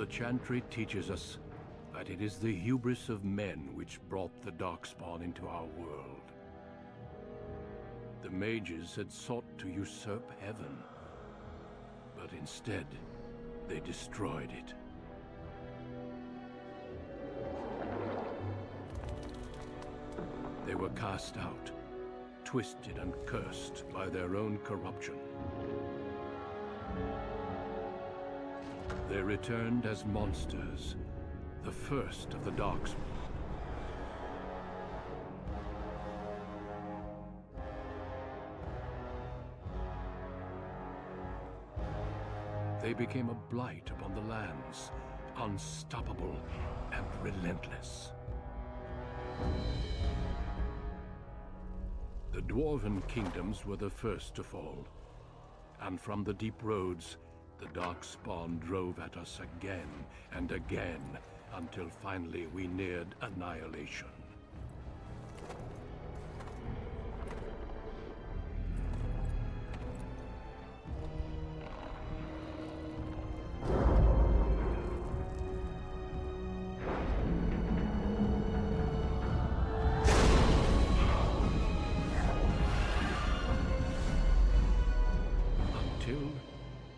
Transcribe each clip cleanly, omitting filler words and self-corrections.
The chantry teaches us that it is the hubris of men which brought the Darkspawn into our world. The mages had sought to usurp heaven, but instead, they destroyed it. They were cast out, twisted and cursed by their own corruption. They returned as monsters, the first of the Darkspawn. They became a blight upon the lands, unstoppable and relentless. The Dwarven kingdoms were the first to fall, and from the deep roads, the Darkspawn drove at us again and again, until finally we neared annihilation.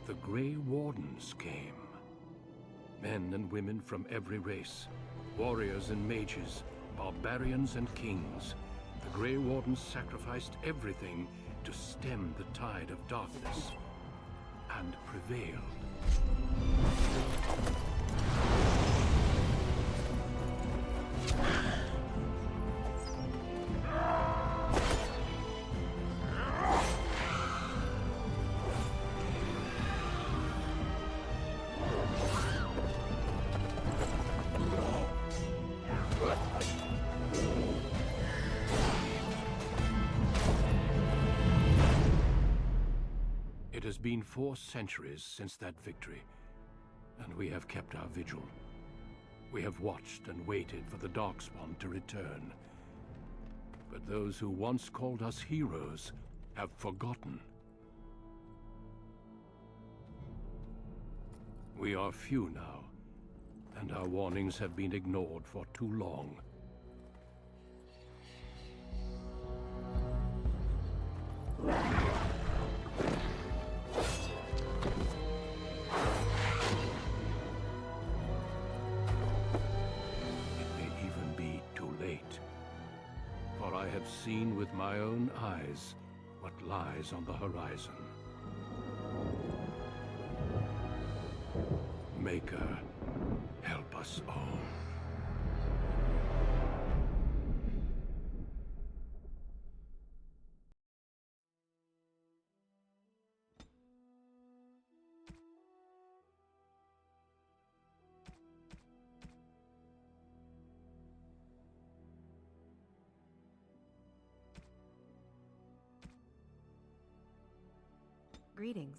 The Grey Wardens came. Men and women from every race, warriors and mages, barbarians and kings. The Grey Wardens sacrificed everything to stem the tide of darkness, and prevailed. It has been 4 centuries since that victory, and we have kept our vigil. We have watched and waited for the Darkspawn to return. But those who once called us heroes have forgotten. We are few now, and our warnings have been ignored for too long. I have seen with my own eyes what lies on the horizon. Maker, help us all. Greetings.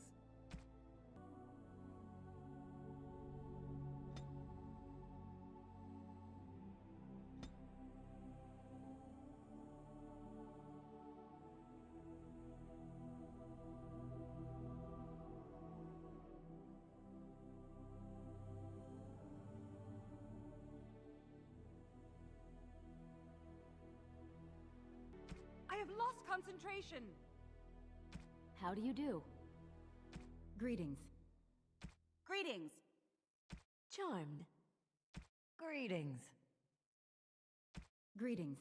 I have lost concentration! How do you do? Greetings. Greetings! Charmed. Greetings! Greetings.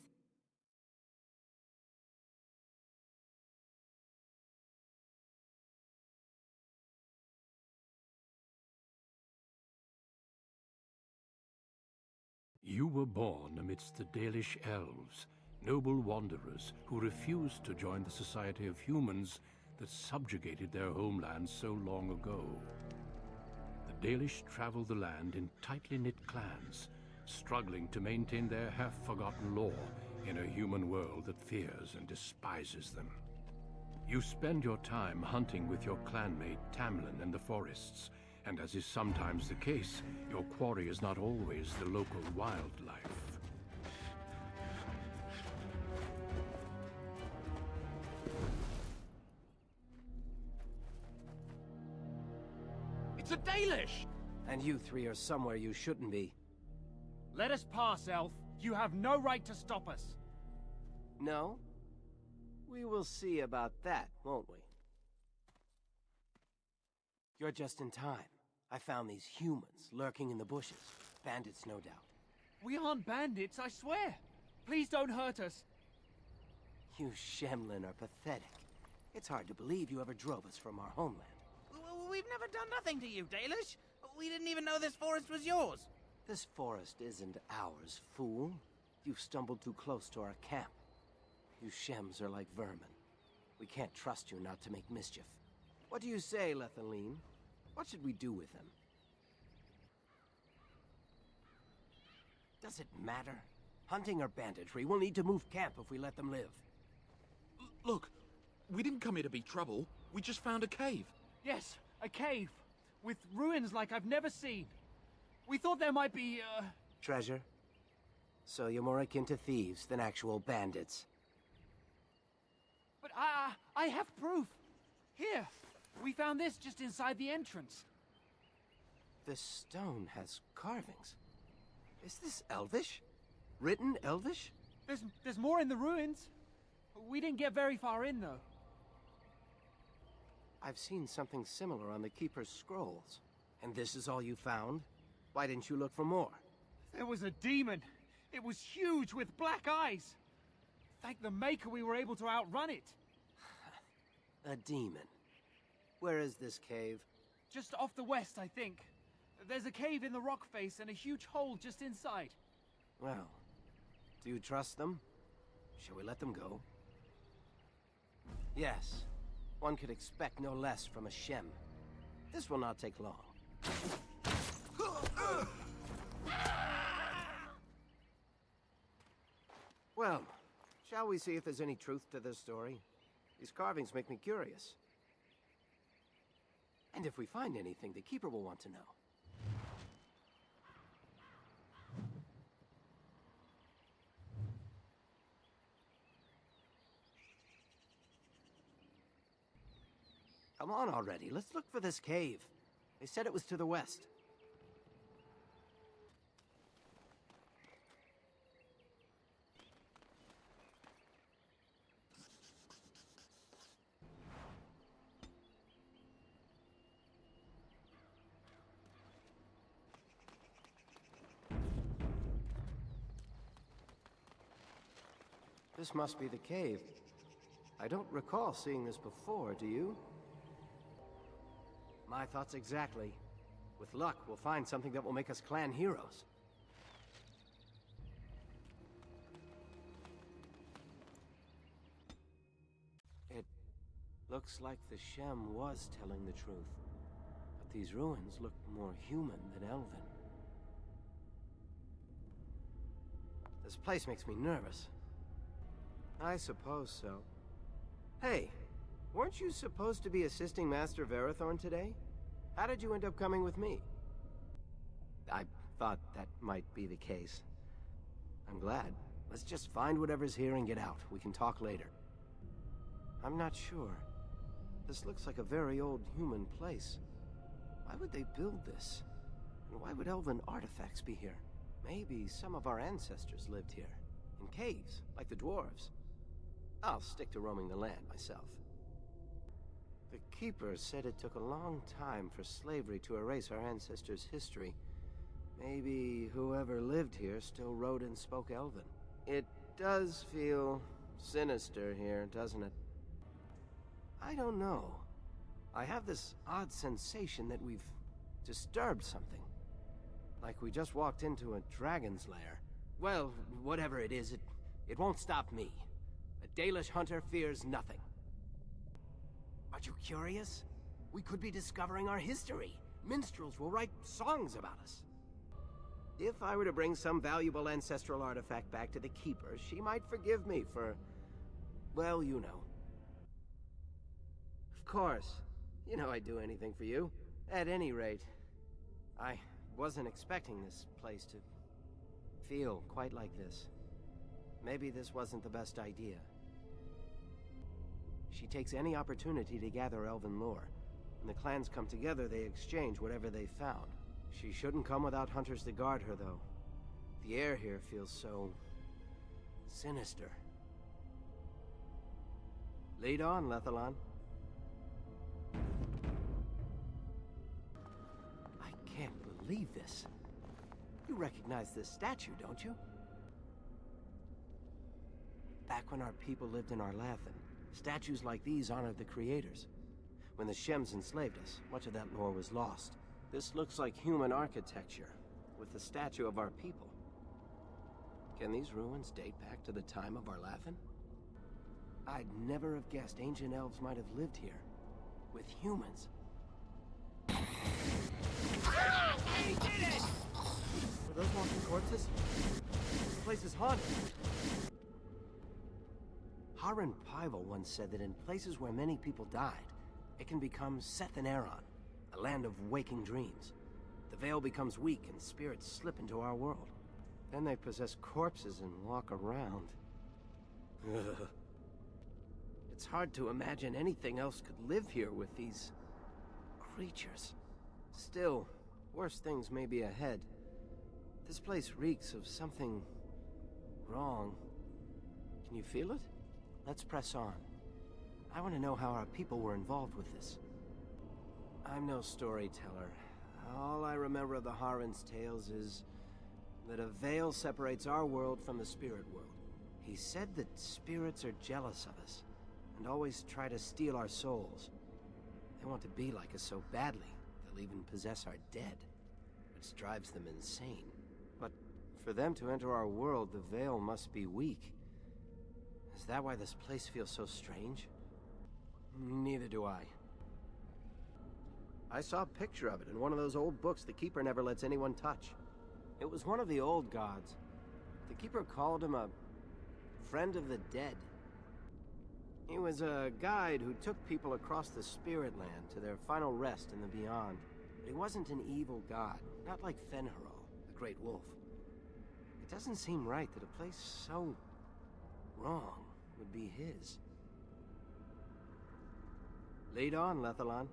You were born amidst the Dalish elves, noble wanderers who refused to join the society of humans that subjugated their homeland so long ago. The Dalish travel the land in tightly knit clans, struggling to maintain their half-forgotten law in a human world that fears and despises them. You spend your time hunting with your clanmate Tamlin in the forests, and as is sometimes the case, your quarry is not always the local wildlife. It's a Dalish! And you three are somewhere you shouldn't be. Let us pass, Elf. You have no right to stop us. No? We will see about that, won't we? You're just in time. I found these humans lurking in the bushes. Bandits, no doubt. We aren't bandits, I swear. Please don't hurt us. You Shemlin are pathetic. It's hard to believe you ever drove us from our homeland. We've never done nothing to you, Dalish. We didn't even know this forest was yours. This forest isn't ours, fool. You've stumbled too close to our camp. You Shems are like vermin. We can't trust you not to make mischief. What do you say, Lethaline? What should we do with him? Does it matter? Hunting or banditry, we'll need to move camp if we let them live. Look, we didn't come here to be trouble. We just found a cave. Yes, a cave. With ruins like I've never seen. We thought there might be, Treasure? So you're more akin to thieves than actual bandits. But I have proof. Here, we found this just inside the entrance. This stone has carvings. Is this Elvish? Written Elvish? There's more in the ruins. We didn't get very far in, though. I've seen something similar on the Keeper's scrolls. And this is all you found? Why didn't you look for more? There was a demon. It was huge with black eyes. Thank the Maker we were able to outrun it. A demon. Where is this cave? Just off the west, I think. There's a cave in the rock face and a huge hole just inside. Well, do you trust them? Shall we let them go? Yes. One could expect no less from a Shem. This will not take long. Well, shall we see if there's any truth to this story? These carvings make me curious. And if we find anything, the Keeper will want to know. Come on already, let's look for this cave. They said it was to the west. This must be the cave. I don't recall seeing this before, do you? My thoughts exactly. With luck, we'll find something that will make us clan heroes. It looks like the Shem was telling the truth. But these ruins look more human than elven. This place makes me nervous. I suppose so. Hey, weren't you supposed to be assisting Master Verathorn today? How did you end up coming with me? I thought that might be the case. I'm glad. Let's just find whatever's here and get out. We can talk later. I'm not sure. This looks like a very old human place. Why would they build this? And why would elven artifacts be here? Maybe some of our ancestors lived here. In caves, like the dwarves. I'll stick to roaming the land myself. The Keeper said it took a long time for slavery to erase our ancestors' history. Maybe whoever lived here still wrote and spoke Elven. It does feel sinister here, doesn't it? I don't know. I have this odd sensation that we've disturbed something. Like we just walked into a dragon's lair. Well, whatever it is, it won't stop me. A Dalish hunter fears nothing. Aren't you curious? We could be discovering our history. Minstrels will write songs about us. If I were to bring some valuable ancestral artifact back to the Keeper, she might forgive me for... well, you know. Of course. You know I'd do anything for you. At any rate, I wasn't expecting this place to feel quite like this. Maybe this wasn't the best idea. She takes any opportunity to gather elven lore. When the clans come together, they exchange whatever they found. She shouldn't come without hunters to guard her, though. The air here feels so... sinister. Lead on, Lethalon. I can't believe this. You recognize this statue, don't you? Back when our people lived in Arlathan, statues like these honored the creators. When the Shems enslaved us, much of that lore was lost. This looks like human architecture, with the statue of our people. Can these ruins date back to the time of Arlathan? I'd never have guessed ancient elves might have lived here, with humans. Ah! He did it! Were those walking corpses? This place is haunted. Harun Pival once said that in places where many people died, it can become Seth and Aeron, a land of waking dreams. The veil becomes weak and spirits slip into our world. Then they possess corpses and walk around. Ugh. It's hard to imagine anything else could live here with these... creatures. Still, worse things may be ahead. This place reeks of something... wrong. Can you feel it? Let's press on. I want to know how our people were involved with this. I'm no storyteller. All I remember of the Harun's tales is that a veil separates our world from the spirit world. He said that spirits are jealous of us, and always try to steal our souls. They want to be like us so badly, they'll even possess our dead, which drives them insane. But for them to enter our world, the veil must be weak. Is that why this place feels so strange? Neither do I. I saw a picture of it in one of those old books the Keeper never lets anyone touch. It was one of the old gods. The Keeper called him a friend of the dead. He was a guide who took people across the Spirit Land to their final rest in the beyond. But he wasn't an evil god, not like Fen'Harel, the Great Wolf. It doesn't seem right that a place so wrong would be his. Lead on, Lethalon.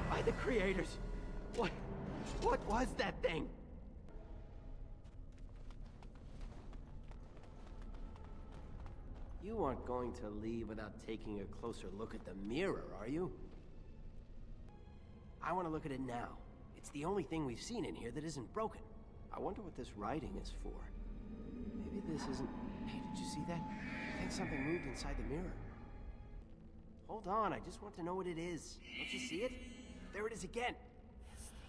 By the creators! What was that thing? You aren't going to leave without taking a closer look at the mirror, are you? I want to look at it now. It's the only thing we've seen in here that isn't broken. I wonder what this writing is for. Maybe this isn't... Hey, did you see that? I think something moved inside the mirror. Hold on, I just want to know what it is. Don't you see it? There it is again.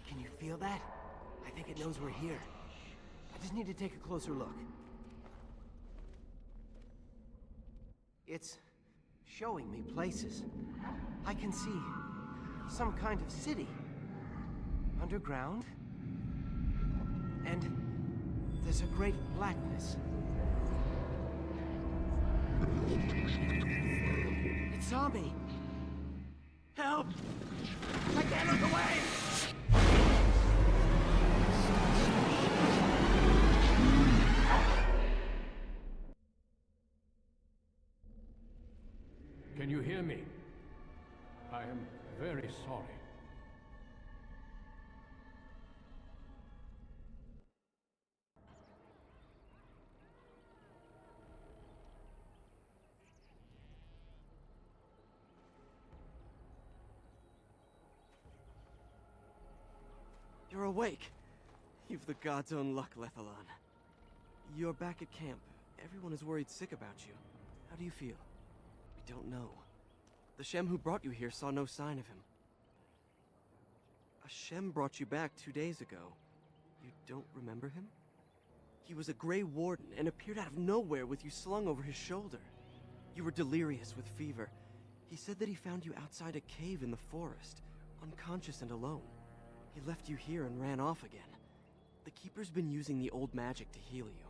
Can you feel that? I think it knows we're here. I just need to take a closer look. It's showing me places. I can see some kind of city. Underground. And there's a great blackness. It saw me. Help! I can't look away! Can you hear me? I am very sorry. You're awake. You've the god's own luck, Lethalon. You're back at camp. Everyone is worried sick about you. How do you feel? We don't know. The Shem who brought you here saw no sign of him. A Shem brought you back 2 days ago. You don't remember him? He was a Grey Warden and appeared out of nowhere with you slung over his shoulder. You were delirious with fever. He said that he found you outside a cave in the forest, unconscious and alone. He left you here and ran off again. The Keeper's been using the old magic to heal you.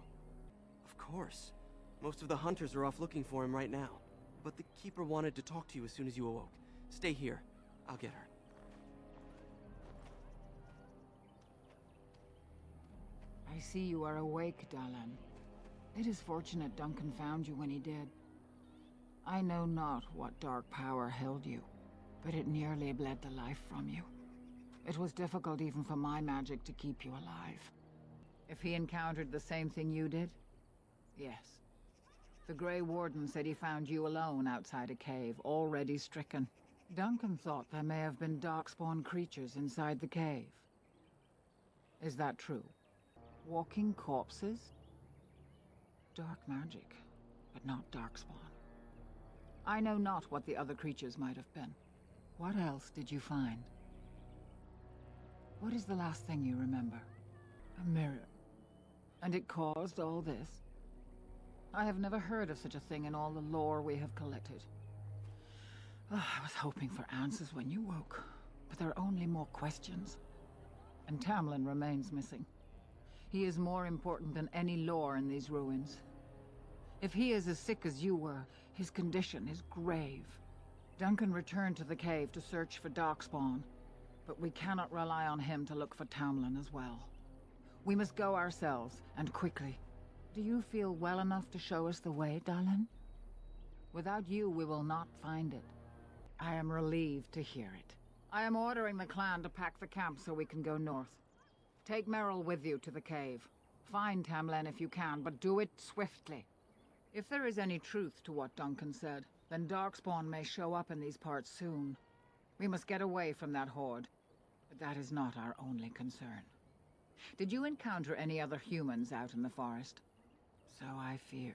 Of course. Most of the hunters are off looking for him right now. But the Keeper wanted to talk to you as soon as you awoke. Stay here. I'll get her. I see you are awake, Dalan. It is fortunate Duncan found you when he did. I know not what dark power held you, but it nearly bled the life from you. It was difficult even for my magic to keep you alive. If he encountered the same thing you did? Yes. The Grey Warden said he found you alone outside a cave, already stricken. Duncan thought there may have been darkspawn creatures inside the cave. Is that true? Walking corpses? Dark magic, but not darkspawn. I know not what the other creatures might have been. What else did you find? What is the last thing you remember? A mirror. And it caused all this? I have never heard of such a thing in all the lore we have collected. Oh, I was hoping for answers when you woke, but there are only more questions. And Tamlin remains missing. He is more important than any lore in these ruins. If he is as sick as you were, his condition is grave. Duncan returned to the cave to search for Darkspawn, but we cannot rely on him to look for Tamlin as well. We must go ourselves, and quickly. Do you feel well enough to show us the way, Dallin? Without you, we will not find it. I am relieved to hear it. I am ordering the clan to pack the camp so we can go north. Take Merrill with you to the cave. Find Tamlin if you can, but do it swiftly. If there is any truth to what Duncan said, then Darkspawn may show up in these parts soon. We must get away from that horde. But that is not our only concern. Did you encounter any other humans out in the forest? So I feared.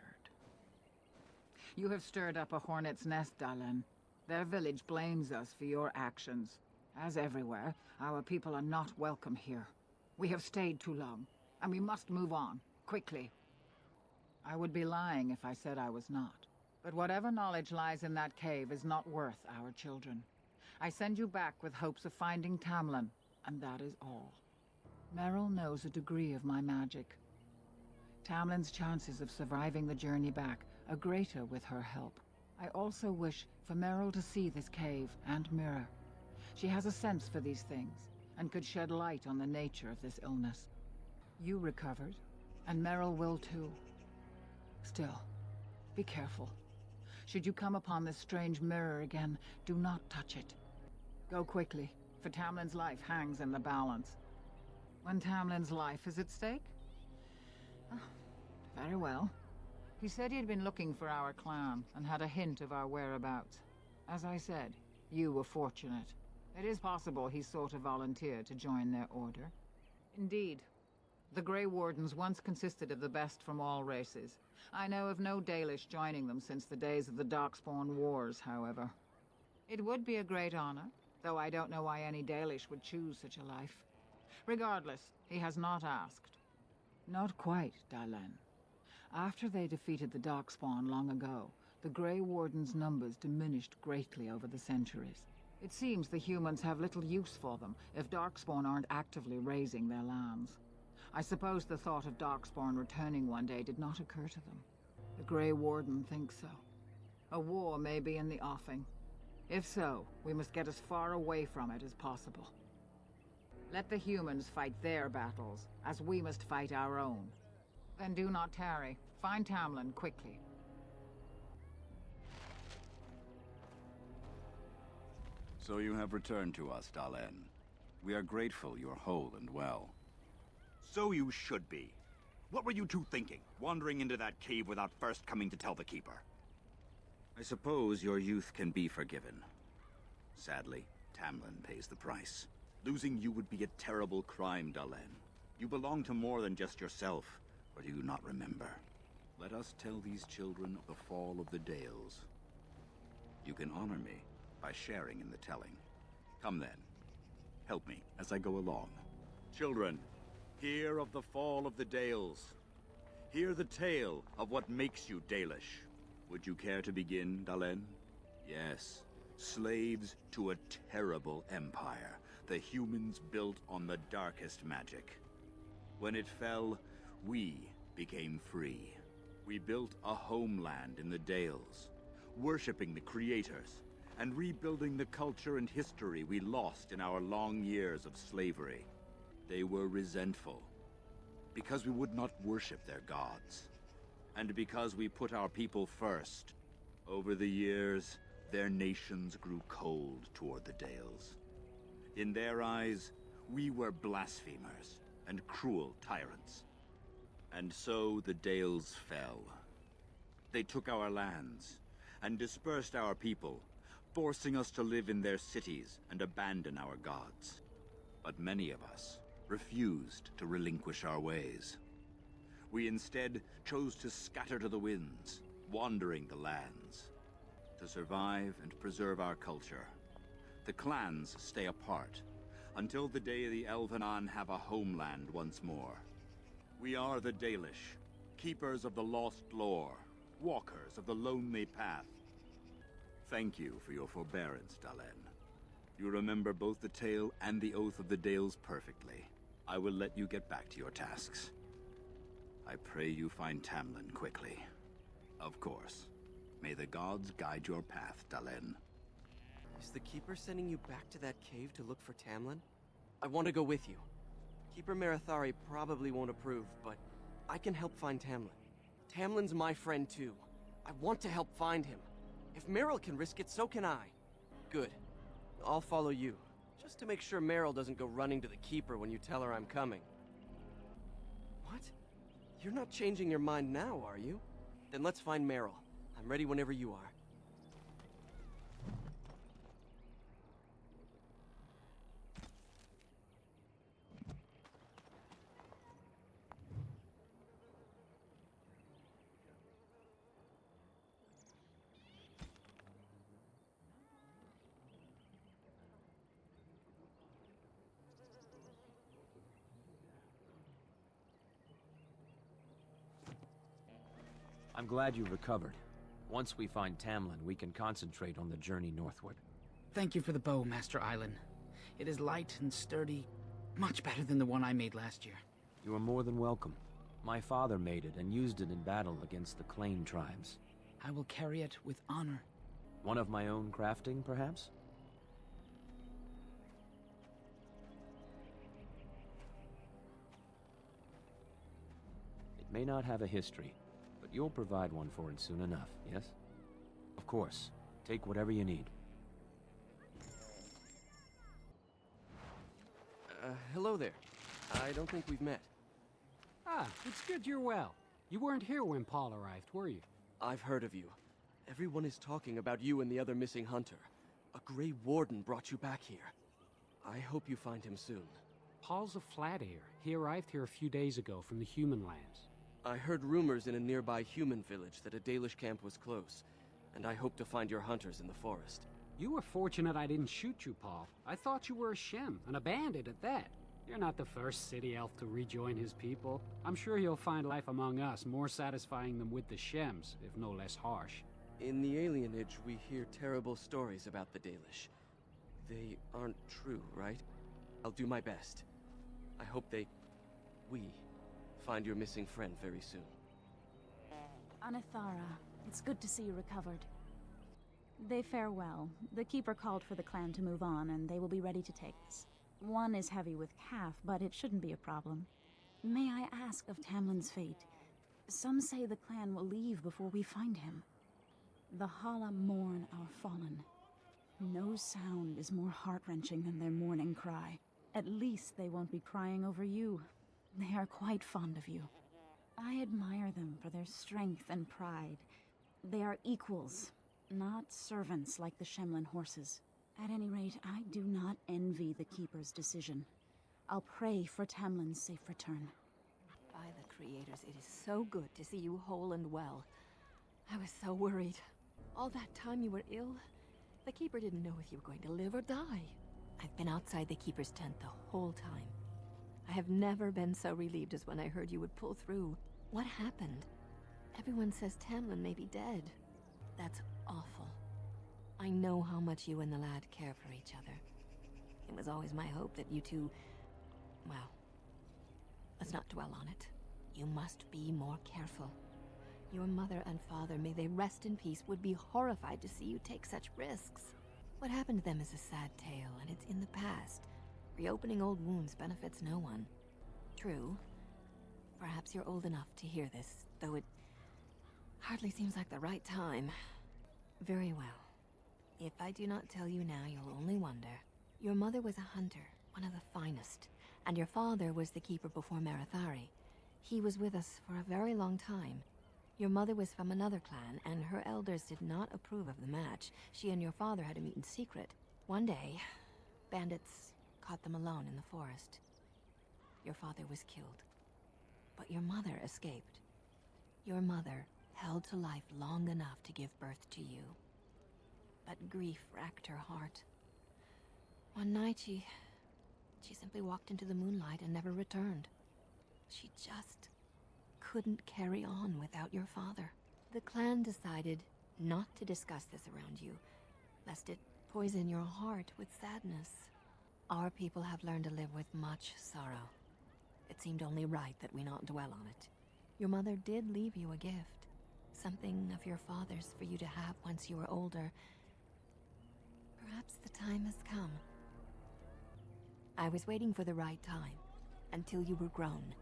You have stirred up a hornet's nest, Dallin. Their village blames us for your actions. As everywhere, our people are not welcome here. We have stayed too long, and we must move on, quickly. I would be lying if I said I was not. But whatever knowledge lies in that cave is not worth our children. I send you back with hopes of finding Tamlin, and that is all. Merrill knows a degree of my magic. Tamlin's chances of surviving the journey back are greater with her help. I also wish for Merrill to see this cave and mirror. She has a sense for these things, and could shed light on the nature of this illness. You recovered, and Merrill will too. Still, be careful. Should you come upon this strange mirror again, do not touch it. Go quickly, for Tamlin's life hangs in the balance. When Tamlin's life is at stake? Oh, very well. He said he'd been looking for our clan, and had a hint of our whereabouts. As I said, you were fortunate. It is possible he sought a volunteer to join their order. Indeed. The Grey Wardens once consisted of the best from all races. I know of no Dalish joining them since the days of the Darkspawn Wars, however. It would be a great honor, though I don't know why any Dalish would choose such a life. Regardless, he has not asked. Not quite, Dallin. After they defeated the Darkspawn long ago, the Grey Wardens' numbers diminished greatly over the centuries. It seems the humans have little use for them if Darkspawn aren't actively raising their lands. I suppose the thought of Darkspawn returning one day did not occur to them. The Grey Warden thinks so. A war may be in the offing. If so, we must get as far away from it as possible. Let the humans fight their battles, as we must fight our own. Then do not tarry. Find Tamlin quickly. So you have returned to us, Dallin. We are grateful you are whole and well. So you should be. What were you two thinking, wandering into that cave without first coming to tell the Keeper? I suppose your youth can be forgiven. Sadly, Tamlin pays the price. Losing you would be a terrible crime, Dallin. You belong to more than just yourself, or do you not remember? Let us tell these children of the fall of the Dales. You can honor me by sharing in the telling. Come then. Help me as I go along. Children, hear of the fall of the Dales. Hear the tale of what makes you Dalish. Would you care to begin, Dallin? Yes. Slaves to a terrible empire, the humans built on the darkest magic. When it fell, we became free. We built a homeland in the Dales, worshipping the creators, and rebuilding the culture and history we lost in our long years of slavery. They were resentful, because we would not worship their gods, and because we put our people first. Over the years, their nations grew cold toward the Dales. In their eyes, we were blasphemers and cruel tyrants. And so the Dales fell. They took our lands and dispersed our people, forcing us to live in their cities and abandon our gods. But many of us refused to relinquish our ways. We instead chose to scatter to the winds, wandering the lands. To survive and preserve our culture, the clans stay apart, until the day the Elvenan have a homeland once more. We are the Dalish, keepers of the lost lore, walkers of the lonely path. Thank you for your forbearance, Dalen. You remember both the tale and the oath of the Dales perfectly. I will let you get back to your tasks. I pray you find Tamlin quickly. Of course. May the gods guide your path, Dalen. Is the Keeper sending you back to that cave to look for Tamlin? I want to go with you. Keeper Marathari probably won't approve, but I can help find Tamlin. Tamlin's my friend too. I want to help find him. If Meryl can risk it, so can I. Good. I'll follow you, just to make sure Meryl doesn't go running to the Keeper when you tell her I'm coming. What? You're not changing your mind now, are you? Then let's find Meryl. I'm ready whenever you are. I'm glad you recovered. Once we find Tamlin, we can concentrate on the journey northward. Thank you for the bow, Master Island. It is light and sturdy, much better than the one I made last year. You are more than welcome. My father made it and used it in battle against the Clane tribes. I will carry it with honor. One of my own crafting, perhaps? It may not have a history, but you'll provide one for it soon enough, yes? Of course. Take whatever you need. Hello there. I don't think we've met. Ah, it's good you're well. You weren't here when Paul arrived, were you? I've heard of you. Everyone is talking about you and the other missing hunter. A Grey Warden brought you back here. I hope you find him soon. Paul's a flat ear. He arrived here a few days ago from the human lands. I heard rumors in a nearby human village that a Dalish camp was close, and I hope to find your hunters in the forest. You were fortunate I didn't shoot you, Paul. I thought you were a Shem, and a bandit at that. You're not the first city elf to rejoin his people. I'm sure you'll find life among us more satisfying than with the Shems, if no less harsh. In the alienage, we hear terrible stories about the Dalish. They aren't true, right? I'll do my best. I hope we find your missing friend very soon. Anithara, it's good to see you recovered. They fare well. The Keeper called for the clan to move on, and they will be ready to take us. One is heavy with calf, but it shouldn't be a problem. May I ask of Tamlin's fate? Some say the clan will leave before we find him. The Hala mourn our fallen. No sound is more heart-wrenching than their mourning cry. At least they won't be crying over you. They are quite fond of you. I admire them for their strength and pride. They are equals, not servants like the Shemlin horses. At any rate, I do not envy the Keeper's decision. I'll pray for Tamlin's safe return. By the creators, it is so good to see you whole and well. I was so worried. All that time you were ill, the Keeper didn't know if you were going to live or die. I've been outside the Keeper's tent the whole time. I have never been so relieved as when I heard you would pull through. What happened? Everyone says Tamlin may be dead. That's awful. I know how much you and the lad care for each other. It was always my hope that you two... well, let's not dwell on it. You must be more careful. Your mother and father, may they rest in peace, would be horrified to see you take such risks. What happened to them is a sad tale, and it's in the past. Reopening old wounds benefits no one. True. Perhaps you're old enough to hear this, though it hardly seems like the right time. Very well. If I do not tell you now, you'll only wonder. Your mother was a hunter, one of the finest, and your father was the keeper before Marithari. He was with us for a very long time. Your mother was from another clan, and her elders did not approve of the match. She and your father had to meet in secret. One day, bandits caught them alone in the forest. Your father was killed, but your mother escaped. Your mother held to life long enough to give birth to you. But grief racked her heart. One night, she simply walked into the moonlight and never returned. She just couldn't carry on without your father. The clan decided not to discuss this around you, lest it poison your heart with sadness. Our people have learned to live with much sorrow. It seemed only right that we not dwell on it. Your mother did leave you a gift, something of your father's for you to have once you were older. Perhaps the time has come. I was waiting for the right time, until you were grown.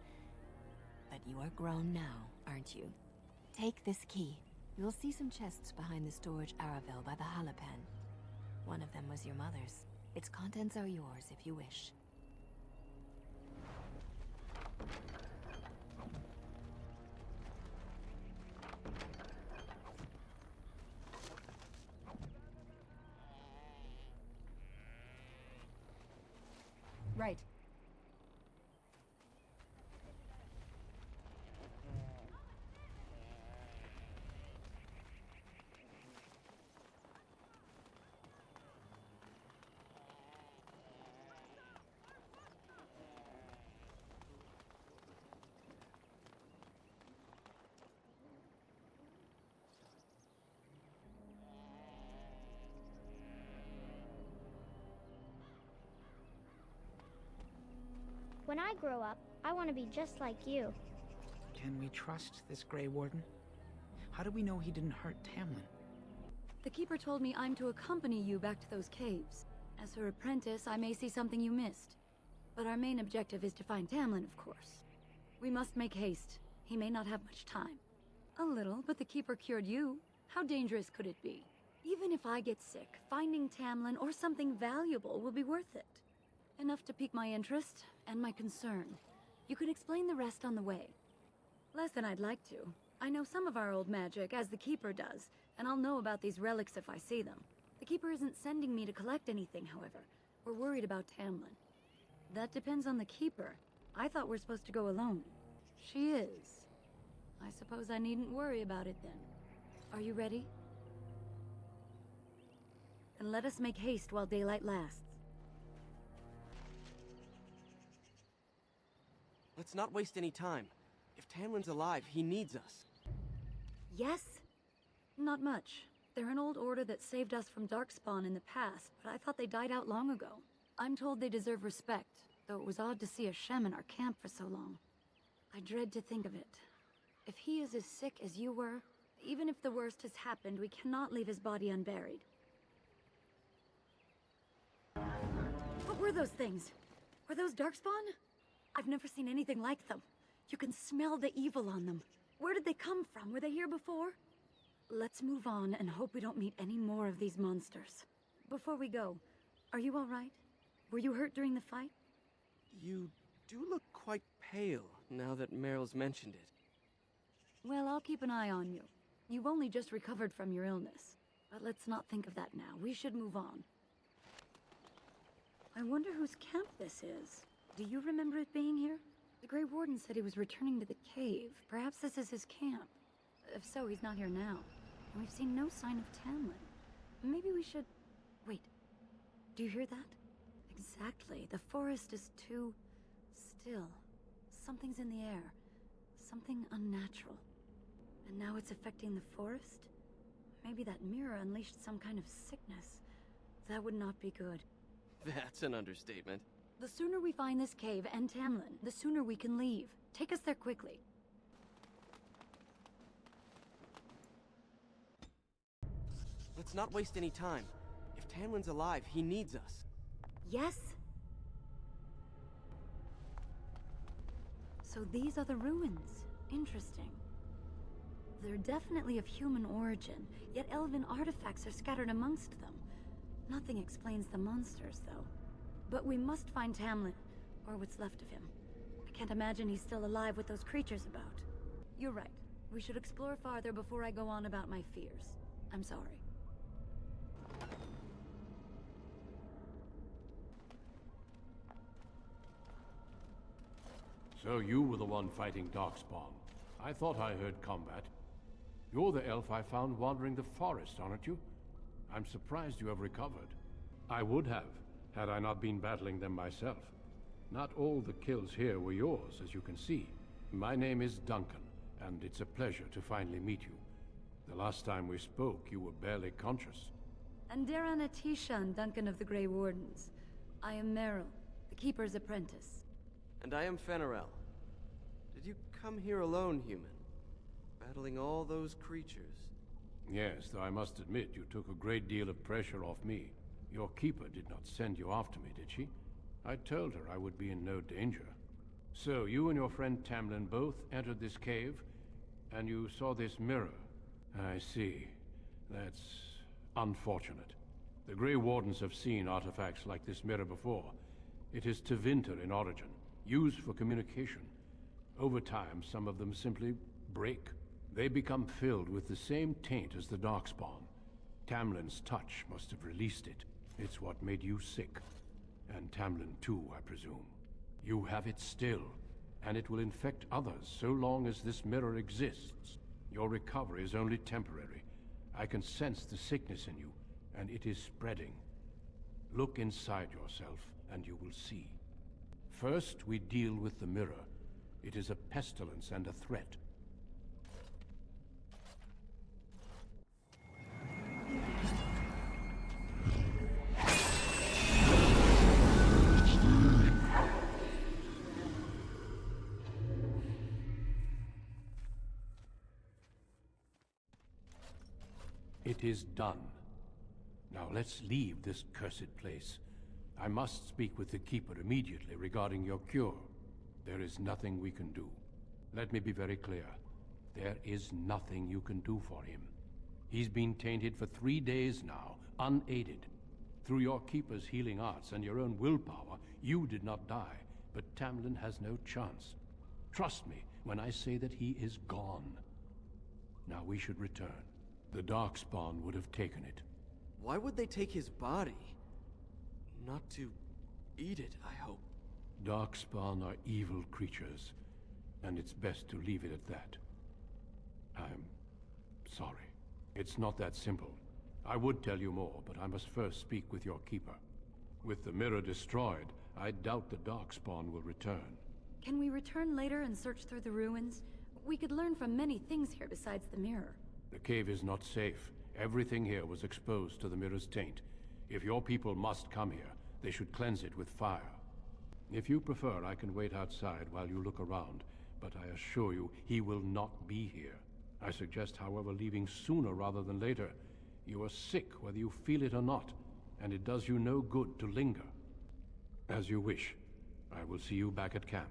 But you are grown now, aren't you? Take this key. You'll see some chests behind the storage Aravel by the Halapen. One of them was your mother's. Its contents are yours if you wish. Right. When I grow up, I want to be just like you. Can we trust this Grey Warden? How do we know he didn't hurt Tamlin? The Keeper told me I'm to accompany you back to those caves. As her apprentice, I may see something you missed. But our main objective is to find Tamlin, of course. We must make haste. He may not have much time. A little, but the Keeper cured you. How dangerous could it be? Even if I get sick, finding Tamlin or something valuable will be worth it. Enough to pique my interest and my concern. You can explain the rest on the way. Less than I'd like to. I know some of our old magic, as the Keeper does, and I'll know about these relics if I see them. The Keeper isn't sending me to collect anything, however. We're worried about Tamlin. That depends on the Keeper. I thought we're supposed to go alone. She is. I suppose I needn't worry about it then. Are you ready? Then let us make haste while daylight lasts. Let's not waste any time. If Tamlin's alive, he needs us. Yes? Not much. They're an old order that saved us from Darkspawn in the past, but I thought they died out long ago. I'm told they deserve respect, though it was odd to see a Shem in our camp for so long. I dread to think of it. If he is as sick as you were, even if the worst has happened, we cannot leave his body unburied. What were those things? Were those Darkspawn? I've never seen anything like them. You can smell the evil on them. Where did they come from? Were they here before? Let's move on and hope we don't meet any more of these monsters. Before we go, are you all right? Were you hurt during the fight? You do look quite pale, now that Meryl's mentioned it. Well, I'll keep an eye on you. You've only just recovered from your illness. But let's not think of that now. We should move on. I wonder whose camp this is. Do you remember it being here? The Grey Warden said he was returning to the cave. Perhaps this is his camp. If so, he's not here now. And we've seen no sign of Tamlin. Maybe we should... Wait. Do you hear that? Exactly. The forest is too... still. Something's in the air. Something unnatural. And now it's affecting the forest? Maybe that mirror unleashed some kind of sickness. That would not be good. That's an understatement. The sooner we find this cave and Tamlin, the sooner we can leave. Take us there quickly. Let's not waste any time. If Tamlin's alive, he needs us. Yes? So these are the ruins. Interesting. They're definitely of human origin, yet elven artifacts are scattered amongst them. Nothing explains the monsters, though. But we must find Tamlin, or what's left of him. I can't imagine he's still alive with those creatures about. You're right. We should explore farther before I go on about my fears. I'm sorry. So you were the one fighting Darkspawn. I thought I heard combat. You're the elf I found wandering the forest, aren't you? I'm surprised you have recovered. I would have, had I not been battling them myself. Not all the kills here were yours, as you can see. My name is Duncan, and it's a pleasure to finally meet you. The last time we spoke, you were barely conscious. Andera Natishan, Duncan of the Grey Wardens. I am Meryl, the Keeper's apprentice. And I am Fenarel. Did you come here alone, human? Battling all those creatures? Yes, though I must admit you took a great deal of pressure off me. Your keeper did not send you after me, did she? I told her I would be in no danger. So, you and your friend Tamlin both entered this cave, and you saw this mirror. I see. That's unfortunate. The Grey Wardens have seen artifacts like this mirror before. It is Tevinter in origin, used for communication. Over time, some of them simply break. They become filled with the same taint as the Darkspawn. Tamlin's touch must have released it. It's what made you sick. And Tamlin too, I presume. You have it still, and it will infect others so long as this mirror exists. Your recovery is only temporary. I can sense the sickness in you, and it is spreading. Look inside yourself, and you will see. First, we deal with the mirror. It is a pestilence and a threat. It is done. Now let's leave this cursed place. I must speak with the Keeper immediately regarding your cure. There is nothing we can do. Let me be very clear. There is nothing you can do for him. He's been tainted for 3 days now, unaided. Through your Keeper's healing arts and your own willpower, you did not die, but Tamlin has no chance. Trust me when I say that he is gone. Now we should return. The Darkspawn would have taken it. Why would they take his body? Not to eat it, I hope. Darkspawn are evil creatures, and it's best to leave it at that. I'm sorry. It's not that simple. I would tell you more, but I must first speak with your Keeper. With the mirror destroyed, I doubt the Darkspawn will return. Can we return later and search through the ruins? We could learn from many things here besides the mirror. The cave is not safe. Everything here was exposed to the mirror's taint. If your people must come here, they should cleanse it with fire. If you prefer, I can wait outside while you look around, but I assure you, he will not be here. I suggest, however, leaving sooner rather than later. You are sick whether you feel it or not, and it does you no good to linger. As you wish. I will see you back at camp.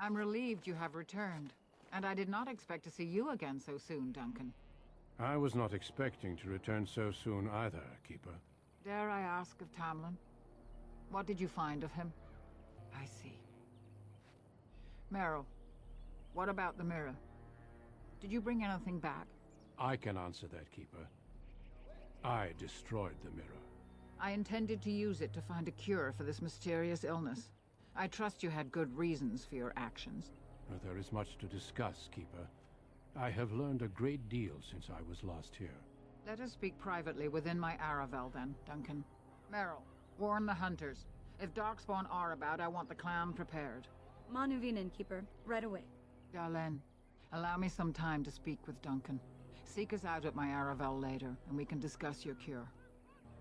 I'm relieved you have returned, and I did not expect to see you again so soon, Duncan. I was not expecting to return so soon either, Keeper. Dare I ask of Tamlin? What did you find of him? I see. Meryl, what about the mirror? Did you bring anything back? I can answer that, Keeper. I destroyed the mirror. I intended to use it to find a cure for this mysterious illness. I trust you had good reasons for your actions. There is much to discuss, Keeper. I have learned a great deal since I was last here. Let us speak privately within my Aravel then, Duncan. Meryl, warn the hunters. If Darkspawn are about, I want the clan prepared. Manuvinen, Keeper. Right away. Darlene, allow me some time to speak with Duncan. Seek us out at my Aravel later, and we can discuss your cure.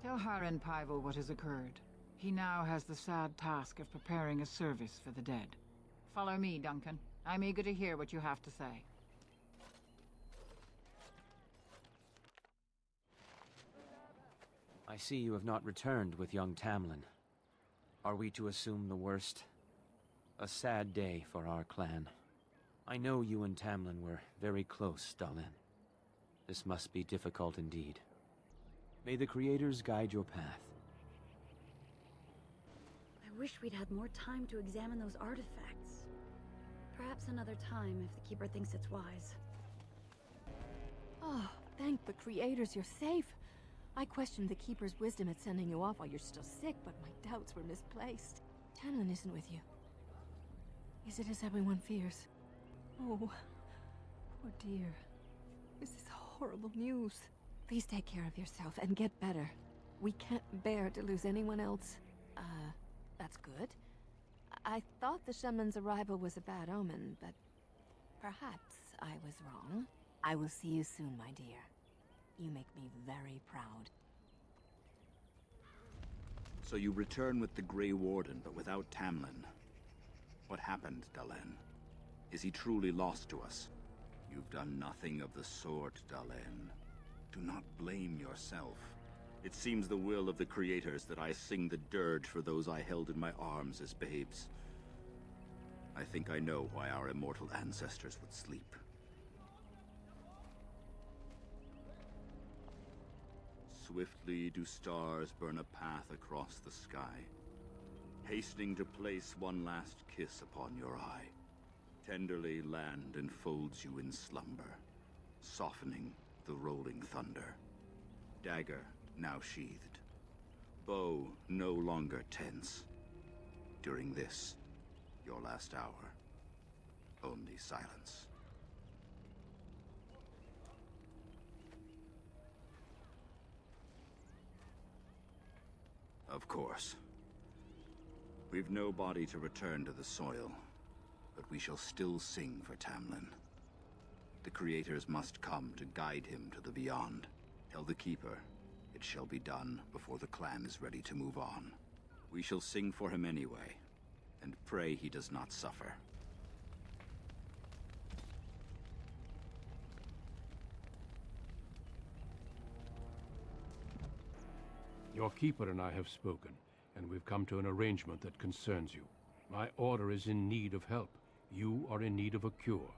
Tell Haren Paival what has occurred. He now has the sad task of preparing a service for the dead. Follow me, Duncan. I'm eager to hear what you have to say. I see you have not returned with young Tamlin. Are we to assume the worst? A sad day for our clan. I know you and Tamlin were very close, Dalen. This must be difficult indeed. May the Creators guide your path. I wish we'd had more time to examine those artifacts. Perhaps another time if the Keeper thinks it's wise. Oh, thank the Creators you're safe. I questioned the Keeper's wisdom at sending you off while you're still sick, but my doubts were misplaced. Tamlin isn't with you. Is it as everyone fears? Oh, poor dear. This is horrible news. Please take care of yourself and get better. We can't bear to lose anyone else. That's good. I thought the shaman's arrival was a bad omen, but perhaps I was wrong. I will see you soon, my dear. You make me very proud. So you return with the Grey Warden, but without Tamlin. What happened, Dalen? Is he truly lost to us? You've done nothing of the sort, Dalen. Do not blame yourself. It seems the will of the Creators that I sing the dirge for those I held in my arms as babes. I think I know why our immortal ancestors would sleep. Swiftly do stars burn a path across the sky, hastening to place one last kiss upon your eye. Tenderly land enfolds you in slumber, softening the rolling thunder. Dagger now sheathed, bow no longer tense. During this, your last hour, only silence. Of course. We've no body to return to the soil, but we shall still sing for Tamlin. The Creators must come to guide him to the beyond. Tell the Keeper, it shall be done before the clan is ready to move on. We shall sing for him anyway, and pray he does not suffer. Your Keeper and I have spoken, and we've come to an arrangement that concerns you. My order is in need of help. You are in need of a cure.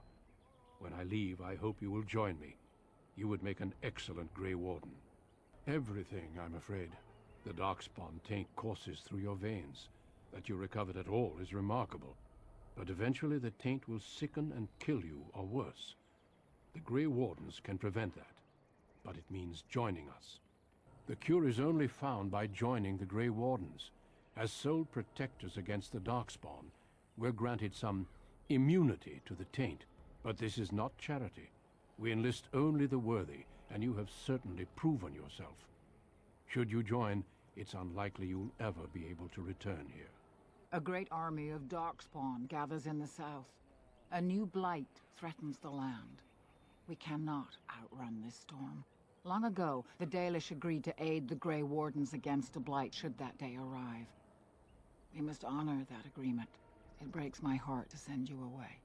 When I leave, I hope you will join me. You would make an excellent Grey Warden. Everything, I'm afraid. The Darkspawn taint courses through your veins. That you recovered at all is remarkable. But eventually the taint will sicken and kill you, or worse. The Grey Wardens can prevent that, but it means joining us. The cure is only found by joining the Grey Wardens. As sole protectors against the Darkspawn, we're granted some immunity to the taint. But this is not charity. We enlist only the worthy, and you have certainly proven yourself. Should you join, it's unlikely you'll ever be able to return here. A great army of Darkspawn gathers in the south. A new blight threatens the land. We cannot outrun this storm. Long ago, the Dalish agreed to aid the Grey Wardens against a blight should that day arrive. We must honor that agreement. It breaks my heart to send you away,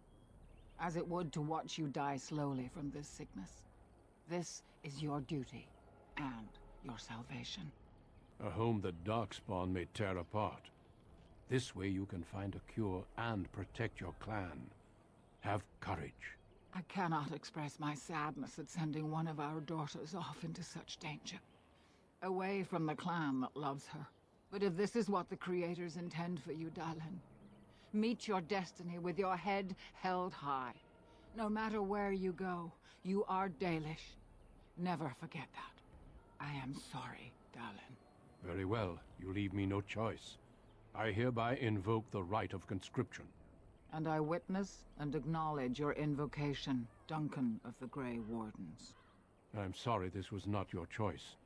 as it would to watch you die slowly from this sickness. This is your duty, and your salvation. A home that Darkspawn may tear apart. This way you can find a cure and protect your clan. Have courage. I cannot express my sadness at sending one of our daughters off into such danger. Away from the clan that loves her. But if this is what the Creators intend for you, Dalen, meet your destiny with your head held high. No matter where you go, you are Dalish. Never forget that. I am sorry, Dalen. Very well. You leave me no choice. I hereby invoke the right of conscription. And I witness and acknowledge your invocation, Duncan of the Grey Wardens. I'm sorry this was not your choice,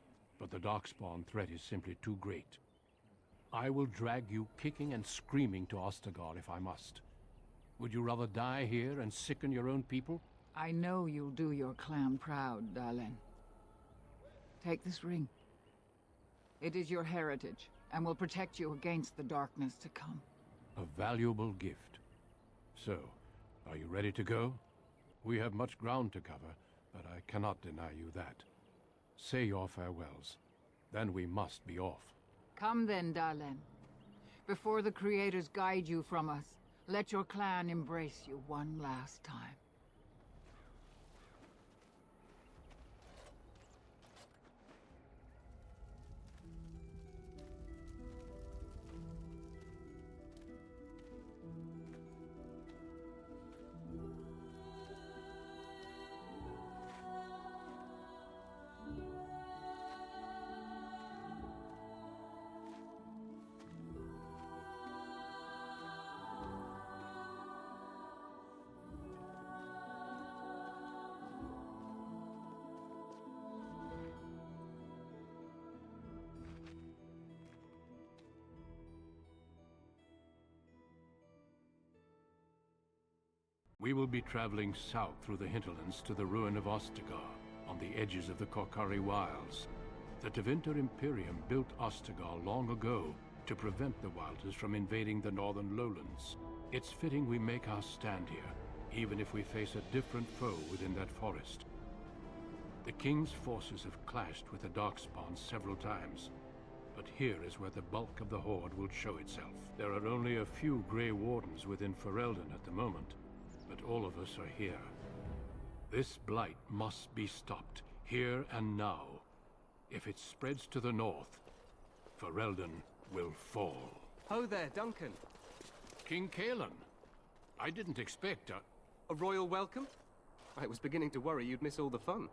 but the Darkspawn threat is simply too great. I will drag you kicking and screaming to Ostagar if I must. Would you rather die here and sicken your own people? I know you'll do your clan proud, Dalen. Take this ring. It is your heritage, and will protect you against the darkness to come. A valuable gift. So, are you ready to go? We have much ground to cover, but I cannot deny you that. Say your farewells. Then we must be off. Come then, Dalen. Before the creators guide you from us, let your clan embrace you one last time. We will be traveling south through the hinterlands to the ruin of Ostagar, on the edges of the Korkari Wilds. The Tevinter Imperium built Ostagar long ago to prevent the Wilders from invading the northern lowlands. It's fitting we make our stand here, even if we face a different foe within that forest. The King's forces have clashed with the Darkspawn several times, but here is where the bulk of the Horde will show itself. There are only a few Grey Wardens within Ferelden at the moment, but all of us are here. This blight must be stopped, here and now. If it spreads to the north, Ferelden will fall. Ho there, Duncan. King Kalen. I didn't expect a royal welcome? I was beginning to worry you'd miss all the fun.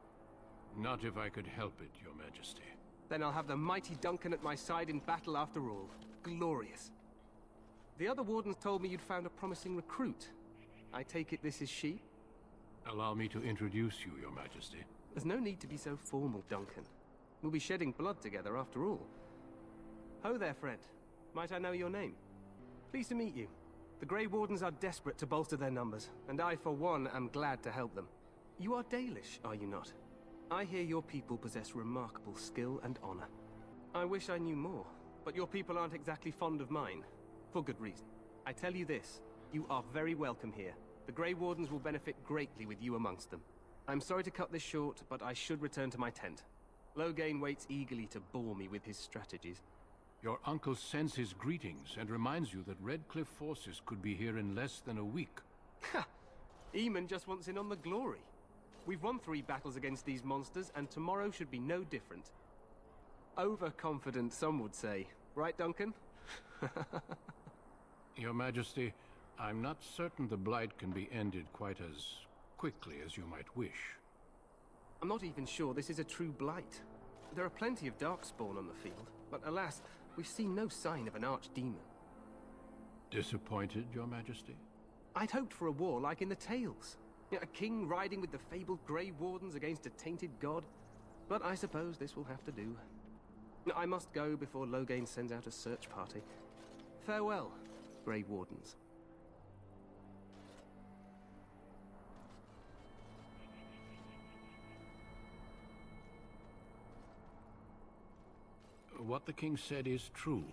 Not if I could help it, Your Majesty. Then I'll have the mighty Duncan at my side in battle after all. Glorious. The other wardens told me you'd found a promising recruit. I take it this is she? Allow me to introduce you, Your Majesty. There's no need to be so formal, Duncan. We'll be shedding blood together after all. Ho there, friend. Might I know your name? Pleased to meet you. The Grey Wardens are desperate to bolster their numbers, and I, for one, am glad to help them. You are Dalish, are you not? I hear your people possess remarkable skill and honor. I wish I knew more, but your people aren't exactly fond of mine. For good reason. I tell you this. You are very welcome here. The Grey Wardens will benefit greatly with you amongst them. I'm sorry to cut this short, but I should return to my tent. Loghain waits eagerly to bore me with his strategies. Your uncle sends his greetings and reminds you that Redcliffe forces could be here in less than a week. Ha! Eamon just wants in on the glory. We've won 3 battles against these monsters, and tomorrow should be no different. Overconfident, some would say. Right, Duncan? Your Majesty, I'm not certain the Blight can be ended quite as quickly as you might wish. I'm not even sure this is a true Blight. There are plenty of Darkspawn on the field, but alas, we've seen no sign of an archdemon. Disappointed, Your Majesty? I'd hoped for a war like in the tales. A king riding with the fabled Grey Wardens against a tainted god. But I suppose this will have to do. I must go before Loghain sends out a search party. Farewell, Grey Wardens. What the king said is true.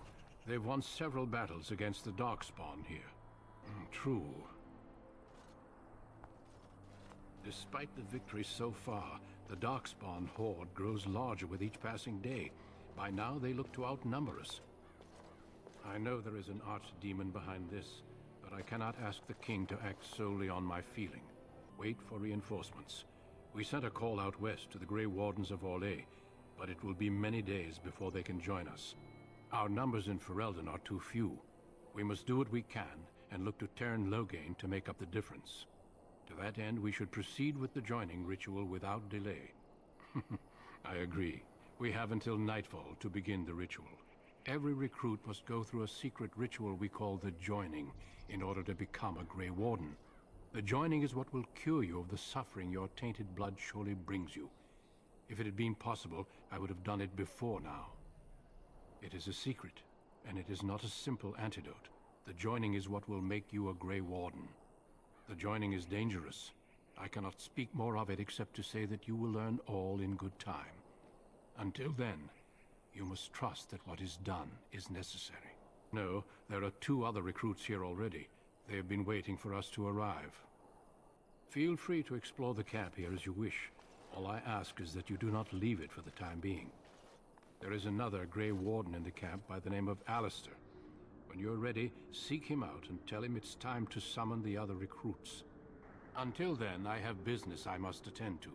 They've won several battles against the Darkspawn here. True. Despite the victories so far, the Darkspawn horde grows larger with each passing day. By now, they look to outnumber us. I know there is an archdemon behind this, but I cannot ask the king to act solely on my feeling. Wait for reinforcements. We sent a call out west to the Grey Wardens of Orlais, but it will be many days before they can join us. Our numbers in Ferelden are too few. We must do what we can, and look to Teyrn Loghain to make up the difference. To that end, we should proceed with the joining ritual without delay. I agree. We have until nightfall to begin the ritual. Every recruit must go through a secret ritual we call the joining in order to become a Grey Warden. The joining is what will cure you of the suffering your tainted blood surely brings you. If it had been possible, I would have done it before now. It is a secret, and it is not a simple antidote. The joining is what will make you a Grey Warden. The joining is dangerous. I cannot speak more of it except to say that you will learn all in good time. Until then, You must trust that what is done is necessary. No, there are 2 other recruits here already. They have been waiting for us to arrive. Feel free to explore the camp here as you wish. All I ask is that you do not leave it for the time being. There is another Grey Warden in the camp by the name of Alistair. When you're ready, seek him out and tell him it's time to summon the other recruits. Until then, I have business I must attend to.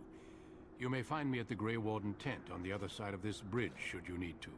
You may find me at the Grey Warden tent on the other side of this bridge, should you need to.